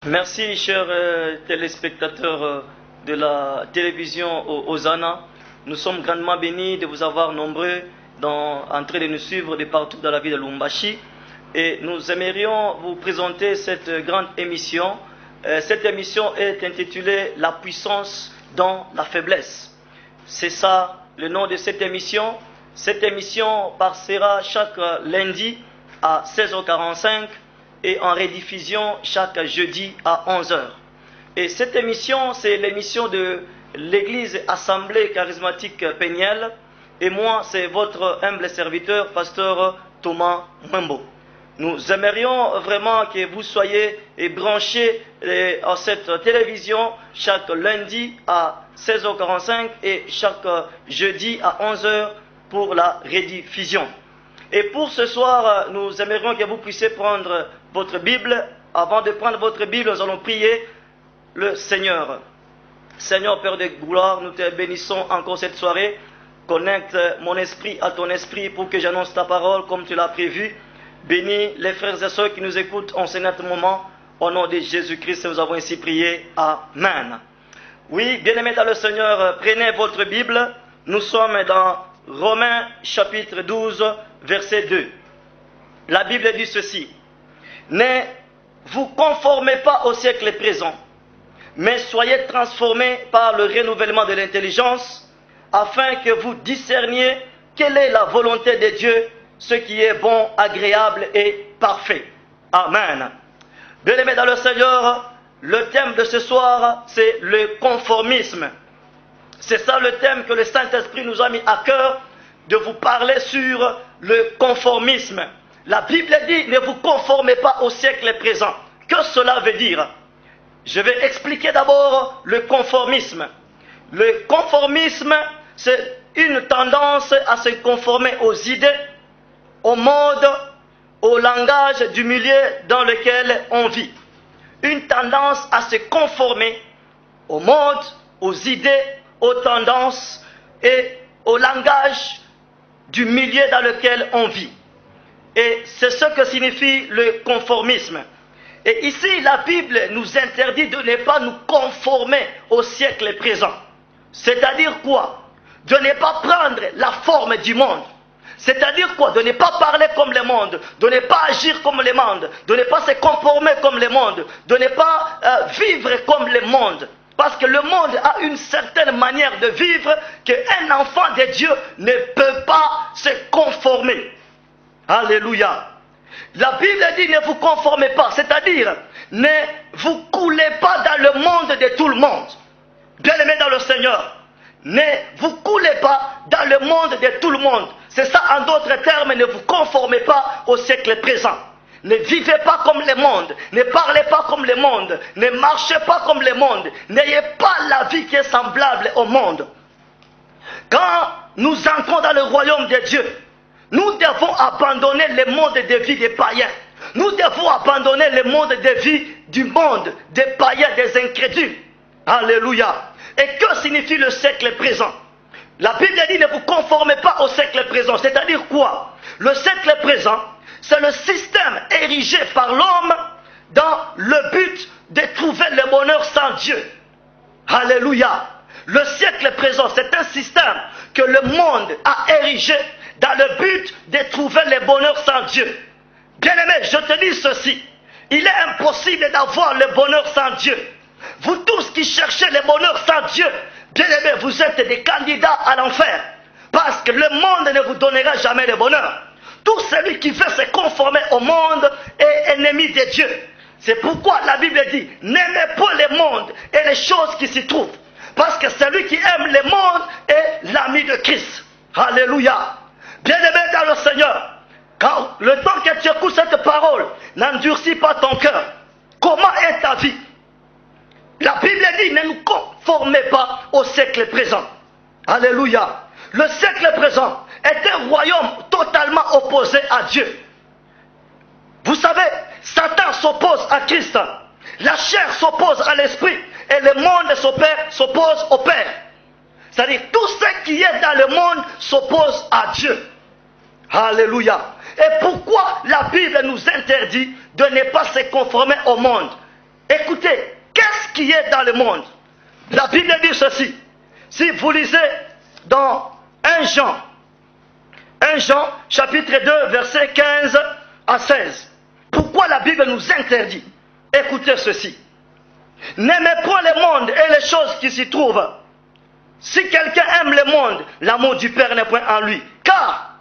Merci, chers téléspectateurs de la télévision Hosanna. Nous sommes grandement bénis de vous avoir nombreux en train de nous suivre de partout dans la ville de Lubumbashi. Et nous aimerions vous présenter cette grande émission. Cette émission est intitulée « La puissance dans la faiblesse ». C'est ça le nom de cette émission. Cette émission passera chaque lundi à 16h45 et en rediffusion chaque jeudi à 11h. Et cette émission, c'est l'émission de l'Église Assemblée Charismatique Péniel. Et moi, c'est votre humble serviteur, pasteur Thomas Mwembo. Nous aimerions vraiment que vous soyez branchés à cette télévision chaque lundi à 16h45 et chaque jeudi à 11h pour la rediffusion. Et pour ce soir, nous aimerions que vous puissiez prendre votre Bible. Avant de prendre votre Bible, nous allons prier le Seigneur. Seigneur, Père de gloire, nous te bénissons encore cette soirée. Connecte mon esprit à ton esprit pour que j'annonce ta parole comme tu l'as prévu. Bénis les frères et sœurs qui nous écoutent en ce moment. Au nom de Jésus-Christ, nous avons ainsi prié. Amen. Oui, bien-aimés dans le Seigneur, prenez votre Bible. Nous sommes dans Romains chapitre 12, verset 2. La Bible dit ceci. Ne vous conformez pas au siècle présent, mais soyez transformés par le renouvellement de l'intelligence, afin que vous discerniez quelle est la volonté de Dieu, ce qui est bon, agréable et parfait. Amen. Bien-aimés dans le Seigneur, le thème de ce soir, c'est le conformisme. C'est ça le thème que le Saint-Esprit nous a mis à cœur, de vous parler sur le conformisme. La Bible dit, ne vous conformez pas au siècle présent. Que cela veut dire? Je vais expliquer d'abord le conformisme. Le conformisme, c'est une tendance à se conformer aux idées, au mode, au langage du milieu dans lequel on vit. Une tendance à se conformer au mode, aux idées, aux tendances et au langage du milieu dans lequel on vit. Et c'est ce que signifie le conformisme. Et ici, la Bible nous interdit de ne pas nous conformer au siècle présent. C'est-à-dire quoi? De ne pas prendre la forme du monde. C'est-à-dire quoi? De ne pas parler comme le monde, de ne pas agir comme le monde, de ne pas se conformer comme le monde, de ne pas vivre comme le monde. Parce que le monde a une certaine manière de vivre qu'un enfant de Dieu ne peut pas se conformer. Alléluia. La Bible dit ne vous conformez pas, c'est-à-dire ne vous coulez pas dans le monde de tout le monde. Bien-aimés dans le Seigneur, ne vous coulez pas dans le monde de tout le monde. C'est ça, en d'autres termes, ne vous conformez pas au siècle présent. Ne vivez pas comme le monde, ne parlez pas comme le monde, ne marchez pas comme le monde, n'ayez pas la vie qui est semblable au monde. Quand nous entrons dans le royaume de Dieu, nous devons abandonner le monde de vie des païens. Nous devons abandonner le monde de vie du monde, des païens, des incrédules. Alléluia. Et que signifie le siècle présent? La Bible dit ne vous conformez pas au siècle présent. C'est-à-dire quoi? Le siècle présent, c'est le système érigé par l'homme dans le but de trouver le bonheur sans Dieu. Alléluia. Le siècle présent, c'est un système que le monde a érigé dans le but de trouver le bonheur sans Dieu. Bien-aimé, je te dis ceci. Il est impossible d'avoir le bonheur sans Dieu. Vous tous qui cherchez le bonheur sans Dieu, bien-aimé, vous êtes des candidats à l'enfer. Parce que le monde ne vous donnera jamais le bonheur. Tout celui qui veut se conformer au monde est ennemi de Dieu. C'est pourquoi la Bible dit, n'aimez pas le monde et les choses qui s'y trouvent. Parce que celui qui aime le monde est l'ami de Christ. Alléluia. Bien-aimé dans le Seigneur, quand le temps que tu écoutes cette parole, n'endurcis pas ton cœur. Comment est ta vie? La Bible dit, ne nous conformez pas au siècle présent. Alléluia. Le siècle présent est un royaume totalement opposé à Dieu. Vous savez, Satan s'oppose à Christ. La chair s'oppose à l'esprit. Et le monde s'oppose au Père. C'est-à-dire, tout ce qui est dans le monde s'oppose à Dieu. Alléluia. Et pourquoi la Bible nous interdit de ne pas se conformer au monde? Écoutez, qu'est-ce qui est dans le monde? La Bible dit ceci. Si vous lisez dans 1 Jean chapitre 2 versets 15 à 16. Pourquoi la Bible nous interdit? Écoutez ceci. N'aimez point le monde et les choses qui s'y trouvent. Si quelqu'un aime le monde, l'amour du Père n'est point en lui. Car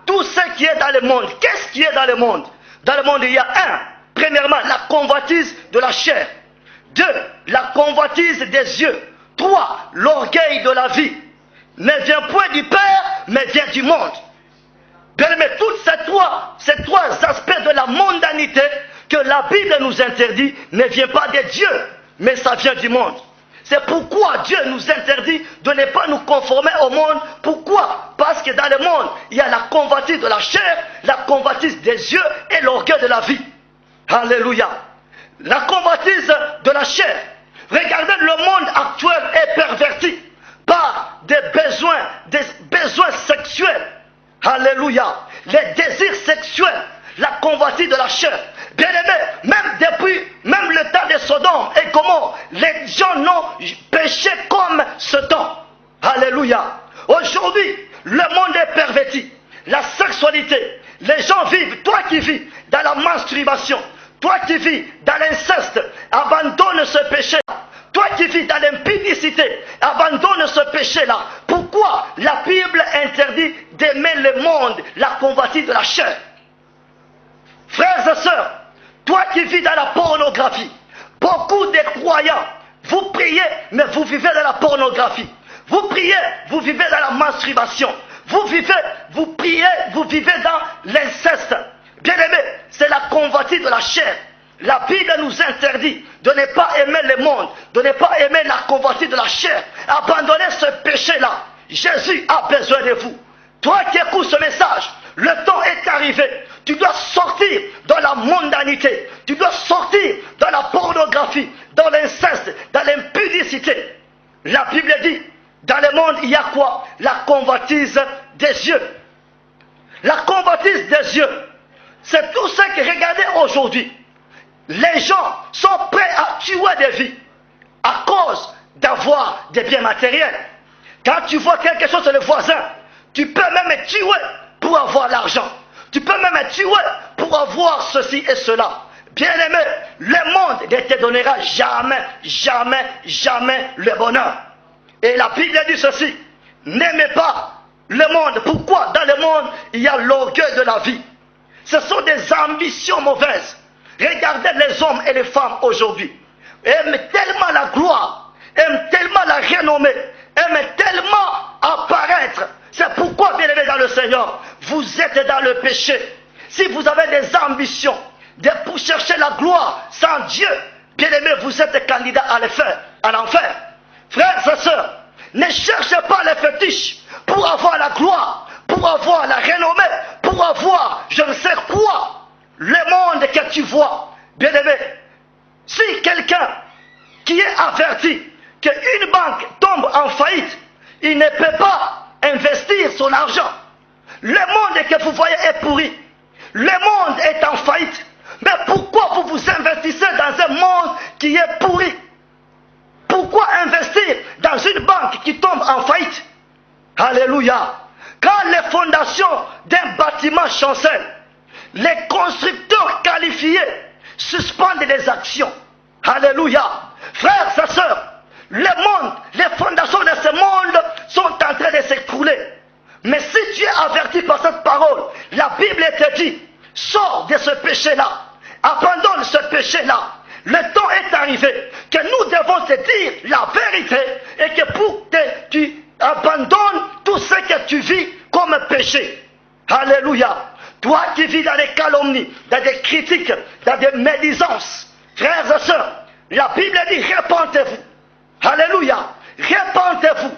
tout ce qui est dans le monde, qu'est-ce qui est dans le monde? Dans le monde, il y a premièrement, la convoitise de la chair. 2, la convoitise des yeux. 3, l'orgueil de la vie. Ne vient point du Père, mais vient du monde. Bien aimé, tous ces trois aspects de la mondanité que la Bible nous interdit ne vient pas de Dieu, mais ça vient du monde. C'est pourquoi Dieu nous interdit de ne pas nous conformer au monde. Pourquoi? Parce que dans le monde, il y a la convoitise de la chair, la convoitise des yeux et l'orgueil de la vie. Alléluia. La convoitise de la chair. Regardez, le monde actuel est perverti par des besoins sexuels. Alléluia. Les désirs sexuels, la convoitise de la chair. Bien aimé, même le temps de Sodome et Gomorrhe, les gens n'ont péché comme ce temps. Alléluia. Aujourd'hui, le monde est perverti. La sexualité, les gens vivent, toi qui vis dans la masturbation, toi qui vis dans l'inceste, abandonne ce péché-là. Toi qui vis dans l'impudicité, abandonne ce péché-là. Pourquoi la Bible interdit d'aimer le monde, la convoitise de la chair? Frères et sœurs, toi qui vis dans la pornographie, beaucoup de croyants, vous priez, mais vous vivez dans la pornographie. Vous priez, vous vivez dans la masturbation. Vous priez, vous vivez dans l'inceste. Bien aimé, c'est la convoitise de la chair. La Bible nous interdit de ne pas aimer le monde, de ne pas aimer la convoitise de la chair. Abandonnez ce péché-là. Jésus a besoin de vous. Toi qui écoutes ce message, le temps est arrivé. Tu dois sortir dans la mondanité. Tu dois sortir dans la pornographie, dans l'inceste, dans l'impudicité. La Bible dit, dans le monde, il y a quoi? La convoitise des yeux. La convoitise des yeux. C'est tout ce que regardez aujourd'hui. Les gens sont prêts à tuer des vies à cause d'avoir des biens matériels. Quand tu vois quelque chose de le voisin, tu peux même tuer pour avoir l'argent. Tu peux même tuer pour avoir ceci et cela. Bien aimé, le monde ne te donnera jamais, jamais, jamais le bonheur. Et la Bible dit ceci, n'aimez pas le monde. Pourquoi? Dans le monde, il y a l'orgueil de la vie. Ce sont des ambitions mauvaises. Regardez les hommes et les femmes aujourd'hui. Aiment tellement la gloire, aiment tellement la renommée, aiment tellement apparaître. C'est pourquoi, bien aimés dans le Seigneur, vous êtes dans le péché. Si vous avez des ambitions pour chercher la gloire sans Dieu, bien aimés, vous êtes candidat à l'enfer. Frères et sœurs, ne cherchez pas les fétiches pour avoir la gloire, pour avoir la renommée, pour avoir je ne sais quoi. Le monde que tu vois, bien aimé, si quelqu'un qui est averti qu'une banque tombe en faillite, il ne peut pas investir son argent. Le monde que vous voyez est pourri. Le monde est en faillite. Mais pourquoi vous vous investissez dans un monde qui est pourri? Pourquoi investir dans une banque qui tombe en faillite? Alléluia. Quand les fondations d'un bâtiment chancellent, les constructeurs qualifiés suspendent les actions. Alléluia. Frères et sœurs, le monde, les fondations de ce monde sont en train de s'écrouler. Mais si tu es averti par cette parole, la Bible te dit, sors de ce péché-là, abandonne ce péché-là. Le temps est arrivé que nous devons te dire la vérité et que pour que tu abandonnes tout ce que tu vis comme péché. Alléluia. Toi qui vis dans des calomnies, dans des critiques, dans des médisances, frères et sœurs, la Bible dit répentez-vous. Alléluia. Répentez-vous.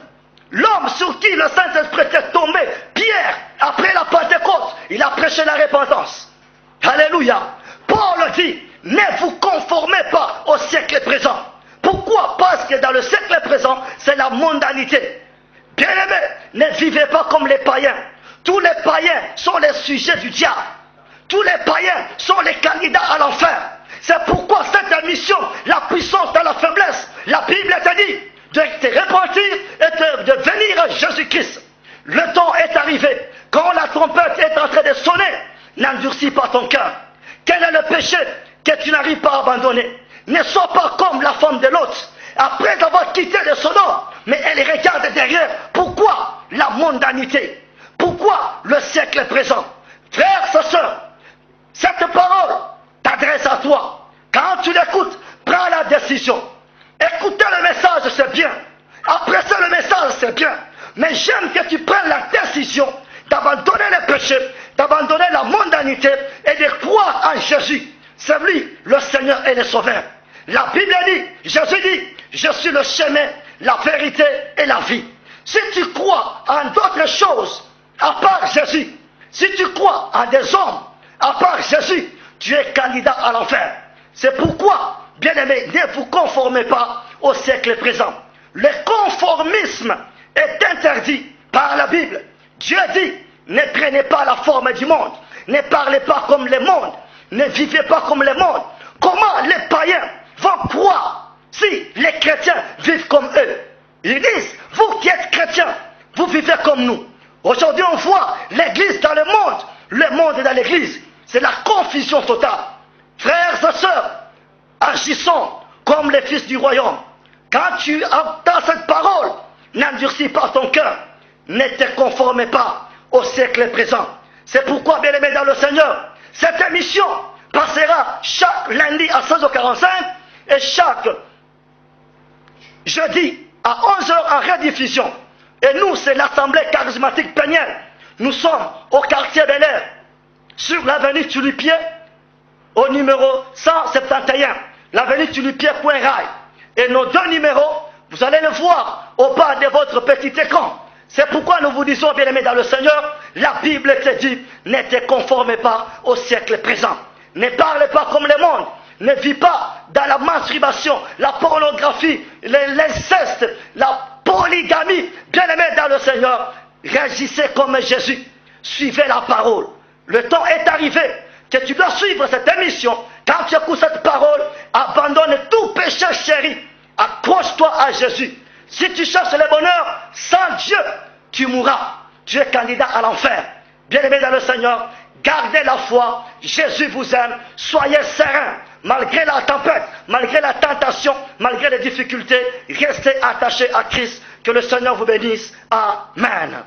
L'homme sur qui le Saint-Esprit est tombé, Pierre, après la Pentecôte, il a prêché la repentance. Alléluia. Paul dit, ne vous conformez pas au siècle présent. Pourquoi? Parce que dans le siècle présent, c'est la mondanité. Bien-aimés, ne vivez pas comme les païens. Tous les païens sont les sujets du diable. Tous les païens sont les candidats à l'enfer. C'est pourquoi cette émission, la puissance dans la faiblesse, la Bible t'a dit de te repentir et de venir à Jésus-Christ. Le temps est arrivé. Quand la trompette est en train de sonner, n'endurcis pas ton cœur. Quel est le péché que tu n'arrives pas à abandonner? Ne sois pas comme la femme de l'autre. Après avoir quitté le Sodome, mais elle regarde derrière. Pourquoi la mondanité? Pourquoi le siècle présent? Frères et sœurs, cette parole t'adresse à toi. Quand tu l'écoutes, prends la décision. Écouter le message, c'est bien. Apprécier le message, c'est bien. Mais j'aime que tu prennes la décision d'abandonner le péché, d'abandonner la mondanité et de croire en Jésus. C'est lui, le Seigneur et le Sauveur. La Bible dit, Jésus dit, je suis le chemin, la vérité et la vie. Si tu crois en d'autres choses, à part Jésus, si tu crois en des hommes, à part Jésus, tu es candidat à l'enfer. C'est pourquoi, bien-aimés, ne vous conformez pas au siècle présent. Le conformisme est interdit par la Bible. Dieu dit, ne prenez pas la forme du monde, ne parlez pas comme le monde, ne vivez pas comme le monde. Comment les païens vont croire si les chrétiens vivent comme eux? Ils disent, vous qui êtes chrétiens, vous vivez comme nous. Aujourd'hui on voit l'église dans le monde dans l'église. C'est la confusion totale. Frères et sœurs, agissons comme les fils du royaume. Quand tu entends cette parole, n'endurcis pas ton cœur. Ne te conforme pas au siècle présent. C'est pourquoi, bien-aimés dans le Seigneur, cette émission passera chaque lundi à 16h45 et chaque jeudi à 11h en rediffusion. Et nous, c'est l'Assemblée charismatique Peniel. Nous sommes au quartier Bel Air, sur l'avenue Tulipier, au numéro 171, l'avenue Tulipier, Point Rail. Et nos deux numéros, vous allez le voir au bas de votre petit écran. C'est pourquoi nous vous disons, bien-aimés dans le Seigneur, la Bible te dit, ne te conforme pas au siècle présent. Ne parle pas comme le monde. Ne vis pas dans la masturbation, la pornographie, l'inceste, la polygamie. Bien-aimés dans le Seigneur, réagissez comme Jésus. Suivez la parole. Le temps est arrivé que tu dois suivre cette émission. Quand tu écoutes cette parole, abandonne tout péché chéri. Accroche-toi à Jésus. Si tu cherches le bonheur sans Dieu, tu mourras. Tu es candidat à l'enfer. Bien-aimés dans le Seigneur, gardez la foi. Jésus vous aime. Soyez sereins. Malgré la tempête, malgré la tentation, malgré les difficultés, restez attachés à Christ. Que le Seigneur vous bénisse. Amen.